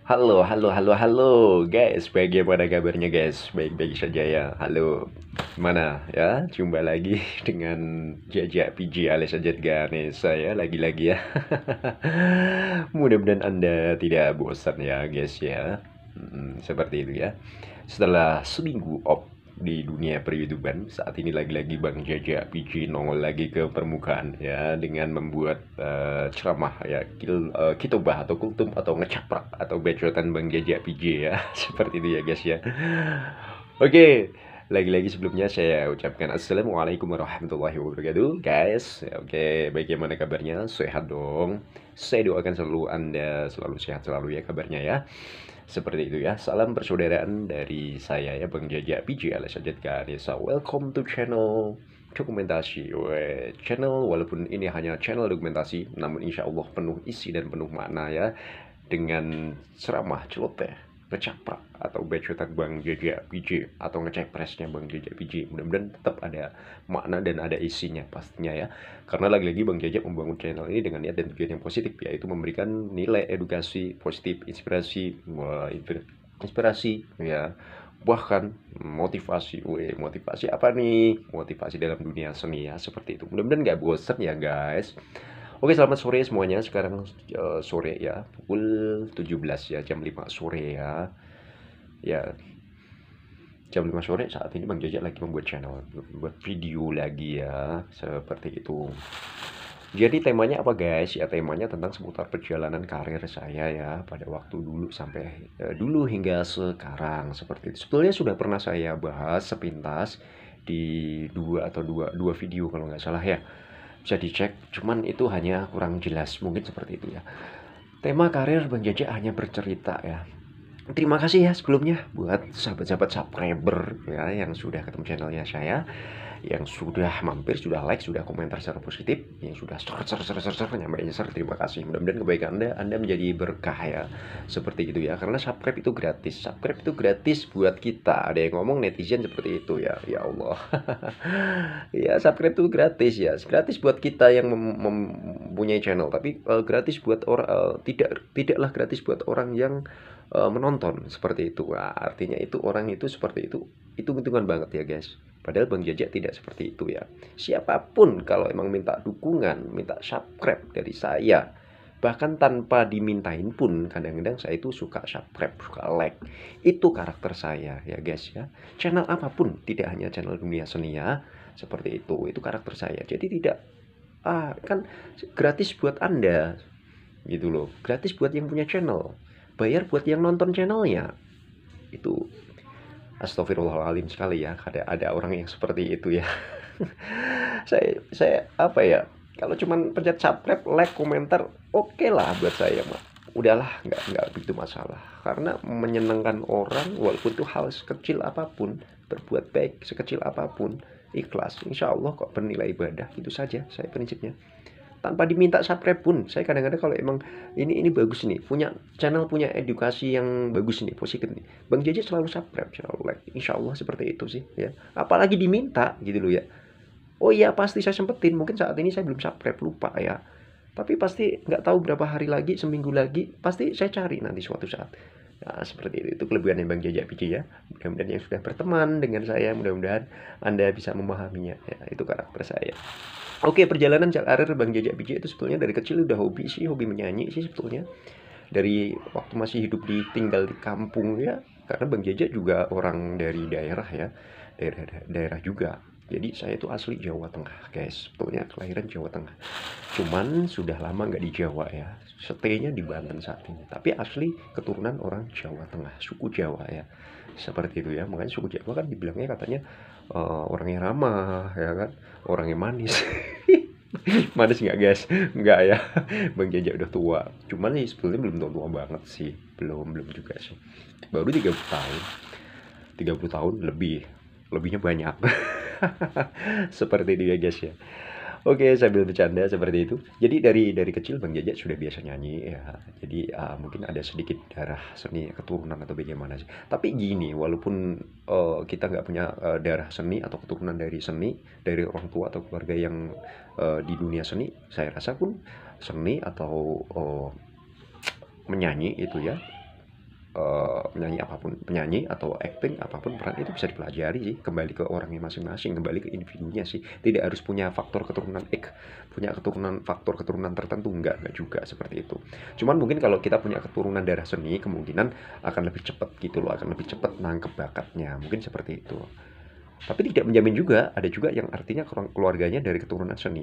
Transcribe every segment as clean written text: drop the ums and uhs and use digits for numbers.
Halo, halo, halo, halo, guys. Bagaimana kabarnya, guys? Baik-baik saja ya. Halo, gimana ya? Jumpa lagi dengan Jajak PJ alias Ajat Ganesha ya, lagi-lagi ya. Mudah-mudahan Anda tidak bosan ya, guys ya. Seperti itu ya. Setelah seminggu off di dunia per-YouTuber, saat ini lagi-lagi Bang Jaja PJ nongol lagi ke permukaan ya dengan membuat ceramah ya kitobah atau kultum atau ngecaprak atau bacotan Bang Jaja PJ ya. Seperti itu ya guys ya. Oke, lagi-lagi sebelumnya saya ucapkan assalamualaikum warahmatullahi wabarakatuh guys. Oke, bagaimana kabarnya? Sehat dong. Saya doakan selalu Anda selalu sehat selalu ya kabarnya ya. Seperti itu ya. Salam persaudaraan dari saya ya Bang Jaja PJ alias Ajat Ganesha. Welcome to channel dokumentasi. Channel walaupun ini hanya channel dokumentasi, namun insya Allah penuh isi dan penuh makna ya. Dengan ceramah celoteh, ngecaprak atau bacotan Bang Jaja PJ atau ngecepresnya Bang Jaja PJ. Mudah-mudahan tetap ada makna dan ada isinya pastinya ya. Karena lagi-lagi Bang Jaja membangun channel ini dengan niat dan tujuan yang positif, yaitu memberikan nilai edukasi positif, inspirasi, inspirasi ya, bahkan motivasi. Motivasi apa nih? Motivasi dalam dunia seni ya, seperti itu. Mudah-mudahan nggak bosan ya guys. Oke, selamat sore semuanya. Sekarang sore ya, pukul 17 ya, jam 5 sore ya. Ya, jam 5 sore saat ini Bang Jaja lagi membuat channel, buat video lagi ya, seperti itu. Jadi temanya apa guys? Ya temanya tentang seputar perjalanan karir saya ya pada waktu dulu sampai dulu hingga sekarang seperti itu. Sebetulnya sudah pernah saya bahas sepintas di dua video kalau nggak salah ya. Bisa dicek, cuman itu hanya kurang jelas mungkin seperti itu ya. Tema karir Bang Jaja hanya bercerita ya. Terima kasih ya sebelumnya buat sahabat-sahabat subscriber ya yang sudah ketemu channelnya saya, yang sudah mampir, sudah like, sudah komentar secara positif, yang sudah share nyampe share, terima kasih. Mudah-mudahan kebaikan Anda menjadi berkah ya. Seperti itu ya. Karena subscribe itu gratis. Subscribe itu gratis buat kita. Ada yang ngomong netizen seperti itu ya. Ya Allah. Ya, subscribe itu gratis ya. Gratis buat kita yang mempunyai channel, tapi gratis buat orang tidaklah gratis buat orang yang menonton seperti itu. Nah, artinya itu orang itu seperti itu hitung-hitungan banget ya guys. Padahal Bang Jajak tidak seperti itu ya. Siapapun kalau emang minta dukungan, minta subscribe dari saya, bahkan tanpa dimintain pun kadang-kadang saya itu suka subscribe, suka like. Itu karakter saya ya guys ya. Channel apapun, tidak hanya channel dunia seni ya, seperti itu karakter saya. Jadi tidak kan gratis buat Anda gitu loh. Gratis buat yang punya channel, bayar buat yang nonton channelnya. Itu astagfirullahaladzim sekali ya, ada orang yang seperti itu ya. saya apa ya, kalau cuman pencet subscribe, like, komentar, oke lah buat saya mah. Udahlah, nggak begitu masalah. Karena menyenangkan orang, walaupun itu hal sekecil apapun, berbuat baik sekecil apapun, ikhlas, insya Allah kok bernilai ibadah. Itu saja saya prinsipnya. Tanpa diminta subscribe pun, saya kadang-kadang kalau emang ini bagus nih, punya channel, punya edukasi yang bagus nih, positif nih, Bang Jaja selalu subscribe, selalu like, insya Allah seperti itu sih ya. Apalagi diminta gitu loh ya. Oh iya, pasti saya sempetin, mungkin saat ini saya belum subscribe, lupa ya, tapi pasti nggak tahu berapa hari lagi, seminggu lagi pasti saya cari nanti suatu saat. Nah, seperti itu kelebihannya Bang Jaja PJ ya. Mudah-mudahan yang sudah berteman dengan saya, mudah-mudahan Anda bisa memahaminya ya. Itu karakter saya. Oke, perjalanan karir Bang Jaja PJ itu sebetulnya dari kecil udah hobi sih, hobi menyanyi sih sebetulnya. Dari waktu masih hidup tinggal di kampung ya, karena Bang Jaja juga orang dari daerah ya, daerah juga. Jadi saya itu asli Jawa Tengah guys, sebetulnya kelahiran Jawa Tengah. Cuman sudah lama nggak di Jawa ya, stay-nya di Banten saat ini. Tapi asli keturunan orang Jawa Tengah, suku Jawa ya. Seperti itu ya, makanya suku Jawa kan dibilangnya katanya orangnya ramah ya kan, orangnya manis. Manis nggak guys? Nggak ya. Bang Jaja udah tua. Cuman sih sebetulnya belum tua banget sih. Belum juga sih. Baru 30 tahun. 30 tahun lebih. Lebihnya banyak. Seperti dia guys ya. Oke, sambil bercanda seperti itu. Jadi dari kecil Bang Jaja sudah biasa nyanyi ya. Jadi mungkin ada sedikit darah seni keturunan atau bagaimana sih. Tapi gini, walaupun kita nggak punya darah seni atau keturunan dari seni, dari orang tua atau keluarga yang di dunia seni, saya rasa pun seni atau menyanyi itu ya, penyanyi apapun, penyanyi atau acting apapun, peran itu bisa dipelajari sih, kembali ke orangnya masing-masing, kembali ke individunya sih. Tidak harus punya faktor keturunan punya faktor keturunan tertentu, enggak juga seperti itu. Cuman mungkin kalau kita punya keturunan darah seni, kemungkinan akan lebih cepat gitu loh, akan lebih cepat nangkep bakatnya, mungkin seperti itu. Tapi tidak menjamin juga, ada juga yang artinya keluarganya dari keturunan seni,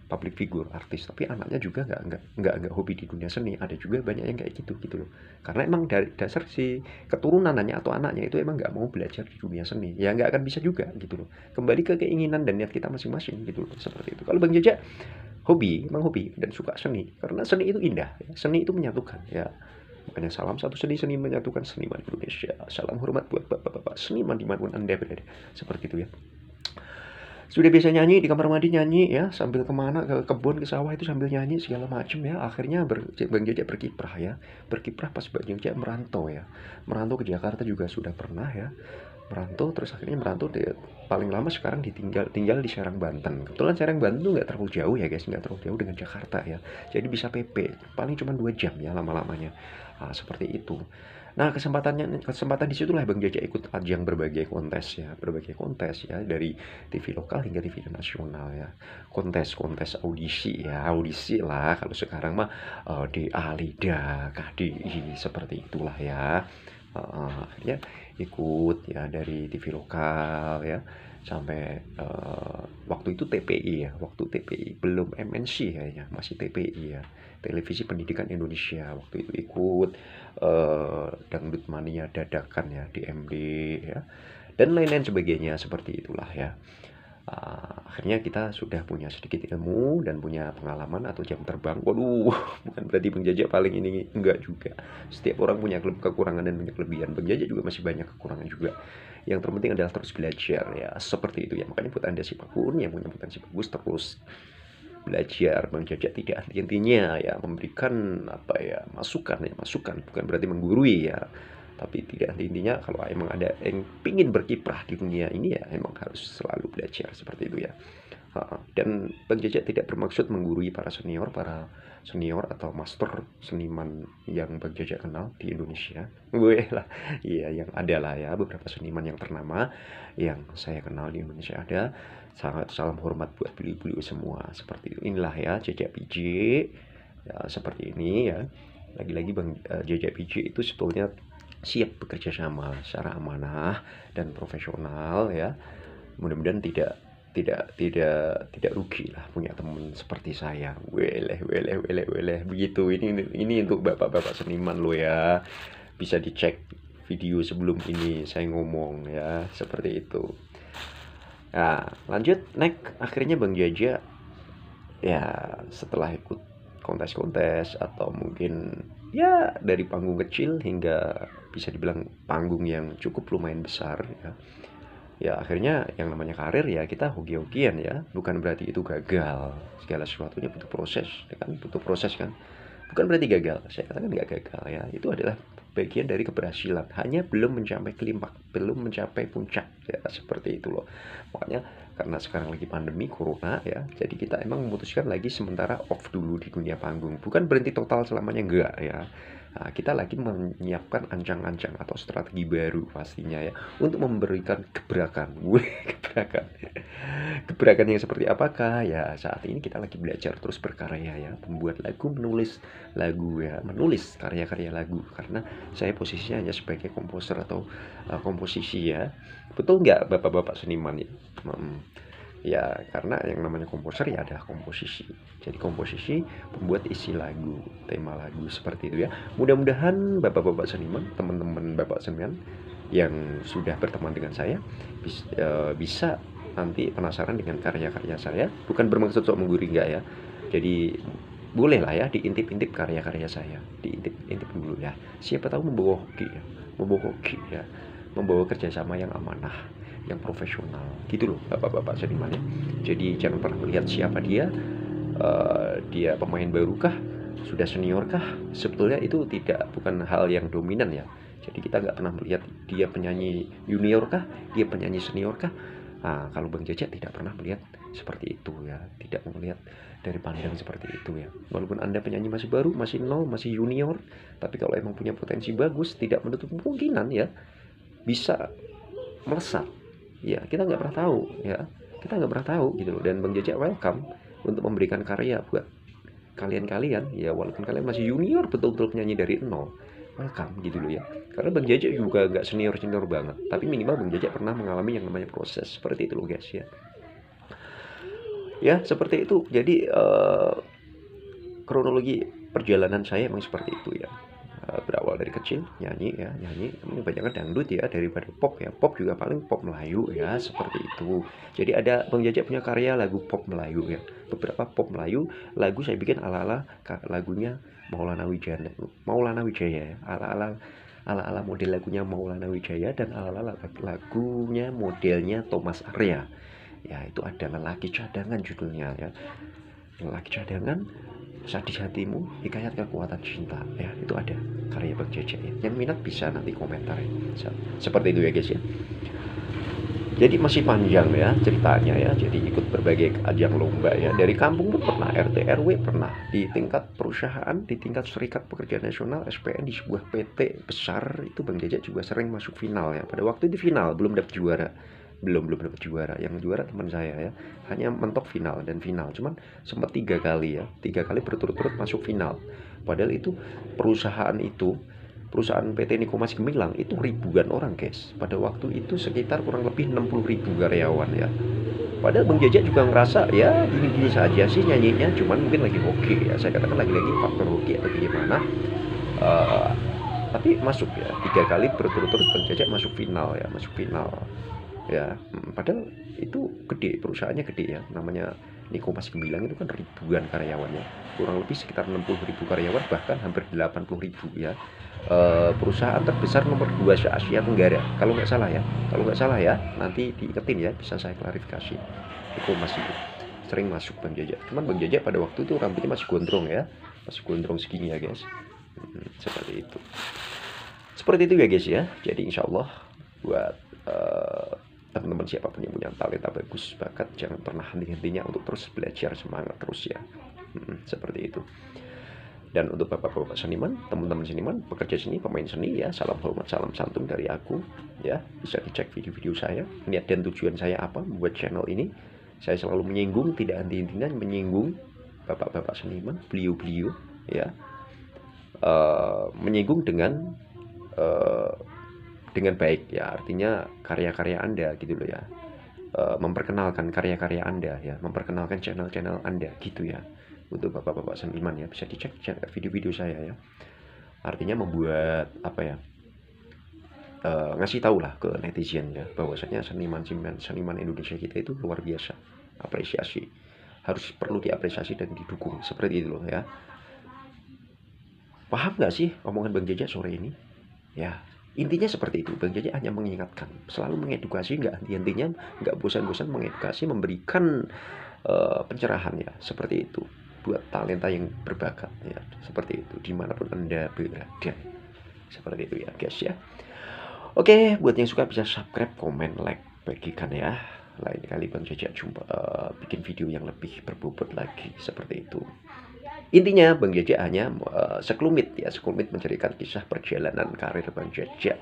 public figure, artis, tapi anaknya juga nggak hobi di dunia seni. Ada juga banyak yang kayak gitu loh. Karena emang dari dasar si keturunannya atau anaknya itu emang nggak mau belajar di dunia seni, ya nggak akan bisa juga gitu loh. Kembali ke keinginan dan niat kita masing-masing gitu loh, seperti itu. Kalau Bang Jaja emang hobi dan suka seni, karena seni itu indah, ya. Seni itu menyatukan, ya. Makanya salam satu seni menyatukan seniman Indonesia. Salam hormat buat bapak-bapak seniman dimanapun Anda berada. Seperti itu ya. Sudah biasa nyanyi di kamar mandi, nyanyi ya, sambil kemana, ke kebun, ke sawah itu sambil nyanyi segala macam ya. Akhirnya Bang Jaja berkiprah ya. Berkiprah pas Bang Jaja merantau ya. Merantau ke Jakarta juga sudah pernah ya. Merantau, terus akhirnya merantau paling lama sekarang tinggal di Serang, Banten. Kebetulan Serang, Banten tuh nggak terlalu jauh ya guys, nggak terlalu jauh dengan Jakarta ya. Jadi bisa PP, paling cuma 2 jam ya lama-lamanya. Nah, seperti itu. Nah, kesempatan disitulah Bang Jaja ikut ajang berbagai kontes ya, dari TV lokal hingga TV nasional ya. Kontes audisi ya, audisi lah kalau sekarang mah DA, LIDA, KDI seperti itulah ya. Akhirnya ikut ya dari TV lokal ya, sampai waktu itu TPI ya, waktu TPI belum MNC kayaknya, masih TPI ya, Televisi Pendidikan Indonesia. Waktu itu ikut Dangdut Mania Dadakan ya, DMD ya, dan lain-lain sebagainya, seperti itulah ya. Akhirnya kita sudah punya sedikit ilmu dan punya pengalaman atau jam terbang. Waduh, bukan berarti Bang Jaja paling ini, enggak juga. Setiap orang punya kekurangan dan punya kelebihan. Bang Jaja juga masih banyak kekurangan juga. Yang terpenting adalah terus belajar ya, seperti itu ya. Makanya buat Anda siapapun yang punya potensi bagus, terus belajar. Bang Jaja tidak intinya ya memberikan apa ya, masukan, bukan berarti menggurui ya. Tapi tidak intinya kalau emang ada yang pingin berkiprah di dunia ini ya emang harus selalu belajar, seperti itu ya. Dan Bang Jaja tidak bermaksud menggurui para senior atau master seniman yang Bang Jaja kenal di Indonesia. Gue lah, iya, yang ada lah ya, beberapa seniman yang ternama yang saya kenal di Indonesia ada. Sangat salam hormat buat beliau-beliau semua, seperti itu. Inilah ya Jaja PJ ya, seperti ini ya. Lagi-lagi Bang Jaja PJ itu sebetulnya siap bekerja sama secara amanah dan profesional ya. Mudah-mudahan tidak rugi lah punya teman seperti saya. Weleh begitu. Ini untuk bapak-bapak seniman lo ya. Bisa dicek video sebelum ini saya ngomong ya, seperti itu. Nah, lanjut next, akhirnya Bang Jaja ya setelah ikut kontes-kontes atau mungkin ya dari panggung kecil hingga bisa dibilang panggung yang cukup lumayan besar ya. Ya akhirnya yang namanya karir ya kita hoki-hokian ya, bukan berarti itu gagal. Segala sesuatunya butuh proses, ya kan? Butuh proses kan. Bukan berarti gagal, saya katakan nggak gagal ya. Itu adalah bagian dari keberhasilan, hanya belum mencapai klimaks, belum mencapai puncak ya, seperti itu loh. Makanya karena sekarang lagi pandemi corona ya, jadi kita emang memutuskan lagi sementara off dulu di dunia panggung. Bukan berhenti total selamanya, enggak ya. Nah, kita lagi menyiapkan ancang-ancang atau strategi baru pastinya ya, untuk memberikan gebrakan. Gebrakan. Gebrakan yang seperti apakah? Ya saat ini kita lagi belajar terus berkarya ya, membuat lagu, menulis lagu ya, menulis karya-karya lagu. Karena saya posisinya hanya sebagai komposer atau komposisi ya. Betul nggak bapak-bapak seniman ya? Ya karena yang namanya komposer ya ada komposisi. Jadi komposisi pembuat isi lagu, tema lagu, seperti itu ya. Mudah-mudahan bapak-bapak seniman, teman-teman bapak seniman yang sudah berteman dengan saya bisa nanti penasaran dengan karya-karya saya. Bukan bermaksud sok menggurui, enggak ya. Jadi boleh lah ya diintip-intip karya-karya saya, diintip-intip dulu ya. Siapa tahu membawa hoki ya, membawa kerjasama yang amanah, yang profesional gitu loh bapak-bapak seniman ya. Jadi jangan pernah melihat siapa dia, dia pemain barukah, sudah seniorkah. Sebetulnya itu bukan hal yang dominan ya. Jadi kita nggak pernah melihat dia penyanyi juniorkah, dia penyanyi seniorkah. Nah, kalau Bang Jaja tidak pernah melihat seperti itu ya, tidak melihat dari pandang seperti itu ya. Walaupun Anda penyanyi masih baru, masih nol, masih junior, tapi kalau emang punya potensi bagus, tidak menutup kemungkinan ya bisa melesat. Ya, kita nggak pernah tahu ya, kita nggak pernah tahu gitu loh. Dan Bang Jaja welcome untuk memberikan karya buat kalian-kalian ya, walaupun kalian masih junior betul-betul penyanyi dari nol, welcome gitu loh ya. Karena Bang Jaja juga nggak senior banget, tapi minimal Bang Jaja pernah mengalami yang namanya proses seperti itu loh guys ya. Ya seperti itu. Jadi kronologi perjalanan saya emang seperti itu ya. Berawal dari kecil nyanyi ya, nyanyi ini banyaknya dangdut ya daripada pop ya. Pop juga paling pop Melayu ya, seperti itu. Jadi ada Bang Jaja punya karya lagu pop Melayu ya, beberapa pop Melayu lagu saya bikin ala-ala lagunya Maulana Wijaya ya, ala-ala model lagunya Maulana Wijaya, dan ala-ala lagunya modelnya Thomas Arya ya. Itu ada Lelaki Cadangan judulnya ya, Lelaki Cadangan, Sadis Hatimu, Hikayat Kekuatan Cinta ya. Itu ada karya Bang Jaja ya. Yang minat bisa nanti komentar ya. Seperti itu ya guys ya. Jadi masih panjang ya ceritanya ya. Jadi ikut berbagai ajang lomba ya. Dari kampung pun pernah, RT RW pernah, di tingkat perusahaan, di tingkat Serikat Pekerja Nasional SPN, di sebuah PT besar itu Bang Jaja juga sering masuk final ya. Pada waktu itu final, belum dapat juara. Belum dapat juara. Yang juara teman saya ya. Hanya mentok final dan final. Cuman sempat 3 kali ya. 3 kali berturut-turut masuk final. Padahal itu perusahaan PT Nikomas Gemilang itu ribuan orang guys. Pada waktu itu sekitar kurang lebih 60.000 karyawan ya. Padahal Bang Jaja juga ngerasa ya gini-gini saja sih nyanyinya, cuman mungkin lagi hoki ya. Saya katakan lagi-lagi faktor hoki atau gimana. Tapi masuk ya, 3 kali berturut-turut Bang Jaja masuk final ya, ya. Padahal itu gede, perusahaannya gede ya, namanya Nikomas Gemilang. Itu kan ribuan karyawannya, kurang lebih sekitar 60.000 karyawan, bahkan hampir 80.000 ya. Perusahaan terbesar nomor 2 se Asia Tenggara kalau nggak salah ya, nanti diingetin ya, bisa saya klarifikasi. Nikomas itu sering masuk Bang Jaja, cuman Bang Jaja pada waktu itu rambutnya masih gondrong ya, masih gondrong segini ya guys. Seperti itu ya guys ya. Jadi insya Allah buat teman-teman siapapun yang punya talenta bagus, bakat, jangan pernah henti-hentinya untuk terus belajar, semangat terus ya. Seperti itu. Dan untuk bapak-bapak seniman, teman-teman seniman, pekerja seni, pemain seni ya, salam hormat, salam santun dari aku ya. Bisa dicek video-video saya, niat dan tujuan saya apa membuat channel ini. Saya selalu menyinggung, tidak henti-hentinya menyinggung bapak-bapak seniman, beliau-beliau ya. Menyinggung dengan baik ya, artinya karya-karya Anda gitu loh ya. Memperkenalkan karya-karya Anda ya, memperkenalkan channel-channel Anda gitu ya. Untuk bapak-bapak seniman ya, bisa dicek video-video saya ya. Artinya membuat apa ya, ngasih tahu lah ke netizen ya, bahwasanya seniman Indonesia kita itu luar biasa. Apresiasi, harus perlu diapresiasi dan didukung, seperti itu loh ya. Paham nggak sih omongan Bang Jaja sore ini? Ya, intinya seperti itu. Bang Jaja hanya mengingatkan, selalu mengedukasi, nggak henti-hentinya, nggak bosan-bosan mengedukasi, memberikan pencerahan ya, seperti itu. Buat talenta yang berbakat ya, seperti itu, dimanapun Anda berada. Seperti itu ya guys ya. Oke, buat yang suka bisa subscribe, komen, like, bagikan ya. Lain kali Bang Jaja bikin video yang lebih berbobot lagi, seperti itu. Intinya Bang Jaja hanya sekelumit menceritakan kisah perjalanan karir Bang Jaja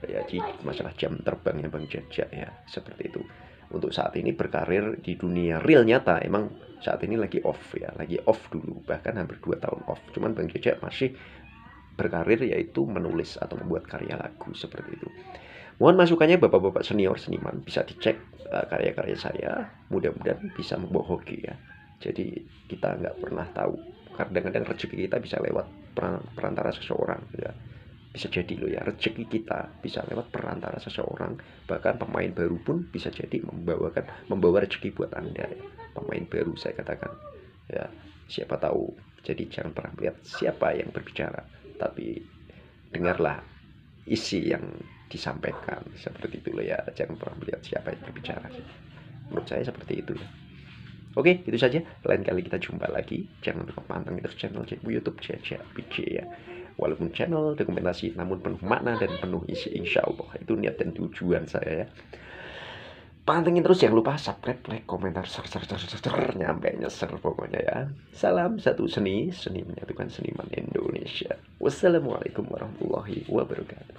ya, di masalah jam terbangnya Bang Jaja ya, seperti itu. Untuk saat ini berkarir di dunia real nyata, emang saat ini lagi off ya, lagi off dulu, bahkan hampir 2 tahun off. Cuman Bang Jaja masih berkarir, yaitu menulis atau membuat karya lagu, seperti itu. Mohon masukannya bapak-bapak senior seniman, bisa dicek karya-karya saya, mudah-mudahan bisa membawa hoki ya. Jadi kita nggak pernah tahu, kadang-kadang rezeki kita bisa lewat perantara seseorang ya. Bisa jadi loh ya, rezeki kita bisa lewat perantara seseorang. Bahkan pemain baru pun bisa jadi membawa rezeki buat Anda ya. Pemain baru saya katakan ya, siapa tahu. Jadi jangan pernah melihat siapa yang berbicara, tapi dengarlah isi yang disampaikan, seperti itu loh ya. Jangan pernah melihat siapa yang berbicara. Menurut saya seperti itu ya. Oke, itu saja. Lain kali kita jumpa lagi. Jangan lupa pantengin terus channel YouTube Jaja PJ ya. Walaupun channel dokumentasi, namun penuh makna dan penuh isi, insya Allah. Itu niat dan tujuan saya ya. Pantengin terus, jangan lupa subscribe, like, komentar, nyampe nyeser pokoknya ya. Salam satu seni, seni menyatukan seniman Indonesia. Wassalamualaikum warahmatullahi wabarakatuh.